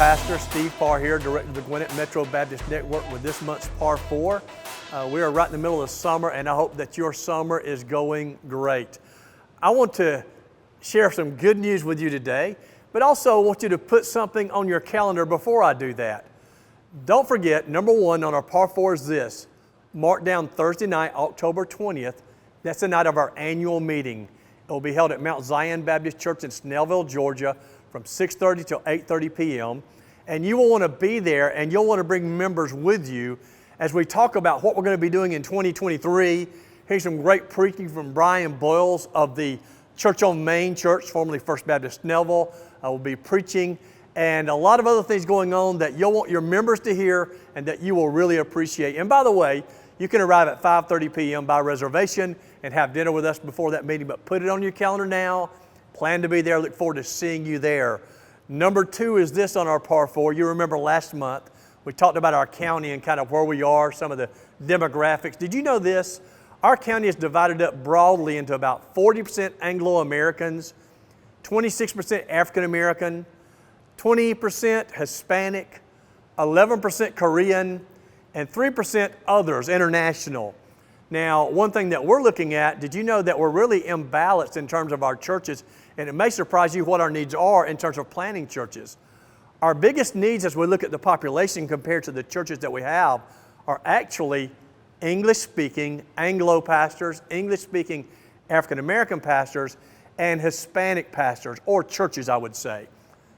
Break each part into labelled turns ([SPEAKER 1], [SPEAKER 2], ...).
[SPEAKER 1] pastor, Steve Parr here, director of the Gwinnett Metro Baptist Network with this month's Parr Four. We are right in the middle of summer, and I hope that your summer is going great. I want to share some good news with you today, but also want you to put something on your calendar before I do that. Don't forget, number one on our Parr Four is this. Mark down Thursday night, October 20th. That's the night of our annual meeting. It will be held at Mount Zion Baptist Church in Snellville, Georgia, from 6:30 till 8:30 p.m. And you will want to be there, and you'll want to bring members with you as we talk about what we're going to be doing in 2023. Here's some great preaching from Brian Boyles of the Church on Main Church, formerly First Baptist Snellville. I will be preaching, and a lot of other things going on that you'll want your members to hear and that you will really appreciate. And by the way, you can arrive at 5:30 p.m. by reservation and have dinner with us before that meeting, but put it on your calendar now. Plan to be there. Look forward to seeing you there. Number two is this on our Parr Four. You remember last month we talked about our county and kind of where we are, some of the demographics. Did you know this? Our county is divided up broadly into about 40% Anglo-Americans, 26% African-American, 20% Hispanic, 11% Korean, and 3% others, international. Now, one thing that we're looking at, did you know that we're really imbalanced in terms of our churches? And it may surprise you what our needs are in terms of planting churches. Our biggest needs as we look at the population compared to the churches that we have are actually English-speaking Anglo pastors, English-speaking African-American pastors, and Hispanic pastors, or churches, I would say.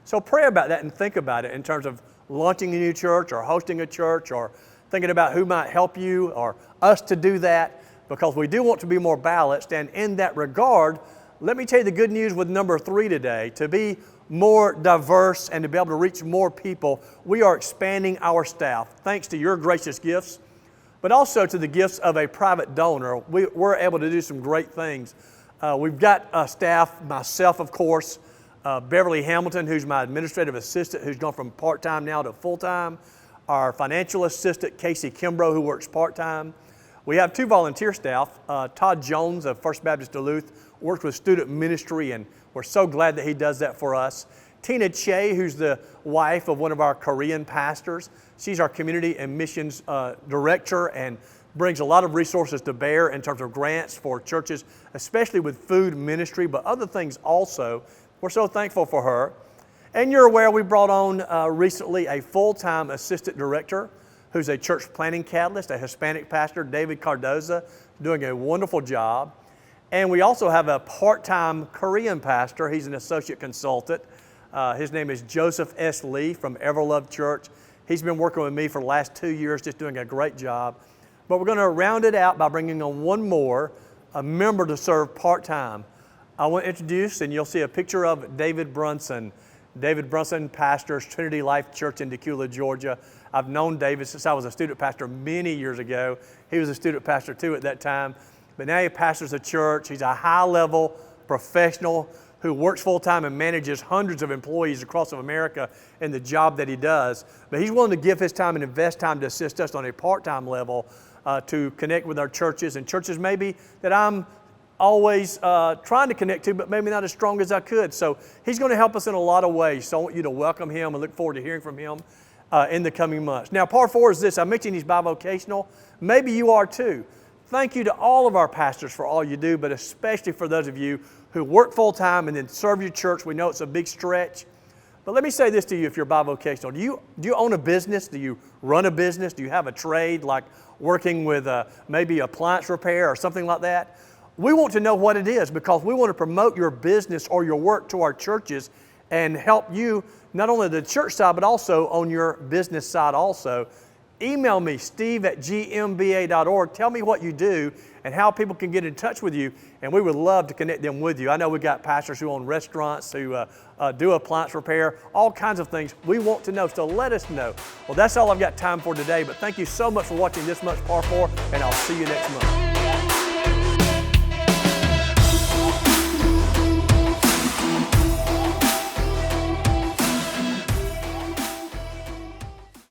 [SPEAKER 1] So pray about that and think about it in terms of launching a new church or hosting a church or thinking about who might help you or us to do that, because we do want to be more balanced. And in that regard, let me tell you the good news with number three today. To be more diverse and to be able to reach more people, we are expanding our staff thanks to your gracious gifts, but also to the gifts of a private donor. We're able to do some great things. We've got staff, myself, of course, Beverly Hamilton, who's my administrative assistant, who's gone from part-time now to full-time, our financial assistant, Casey Kimbrough, who works part-time. We have two volunteer staff. Todd Jones of First Baptist Duluth works with student ministry, and we're so glad that he does that for us. Tina Che, who's the wife of one of our Korean pastors. She's our community and missions director and brings a lot of resources to bear in terms of grants for churches, especially with food ministry, but other things also. We're so thankful for her. And you're aware we brought on recently a full-time assistant director who's a church planting catalyst, a Hispanic pastor, David Cardoza, doing a wonderful job. And we also have a part-time Korean pastor. He's an associate consultant. His name is Joseph S. Lee from Everlove Church. He's been working with me for the last 2 years, just doing a great job. But we're going to round it out by bringing on one more, a member to serve part-time. I want to introduce, and you'll see a picture of David Brunson. David Brunson pastors Trinity Life Church in Decula, Georgia. I've known David since I was a student pastor many years ago. He was a student pastor too at that time. But now he pastors a church. He's a high-level professional who works full-time and manages hundreds of employees across America in the job that he does. But he's willing to give his time and invest time to assist us on a part-time level to connect with our churches and churches maybe that I'm always trying to connect to, but maybe not as strong as I could. So he's going to help us in a lot of ways. So I want you to welcome him and look forward to hearing from him in the coming months. Now, Parr Four is this. I mentioned he's bivocational. Maybe you are too. Thank you to all of our pastors for all you do, but especially for those of you who work full-time and then serve your church. We know it's a big stretch. But let me say this to you if you're bivocational. Do you own a business? Do you run a business? Do you have a trade like working with maybe appliance repair or something like that? We want to know what it is because we want to promote your business or your work to our churches and help you not only the church side but also on your business side also. Email me, steve@gmba.org. Tell me what you do and how people can get in touch with you, and we would love to connect them with you. I know we've got pastors who own restaurants, who do appliance repair, all kinds of things. We want to know, so let us know. Well, that's all I've got time for today, but thank you so much for watching this month's Parr Four, and I'll see you next month.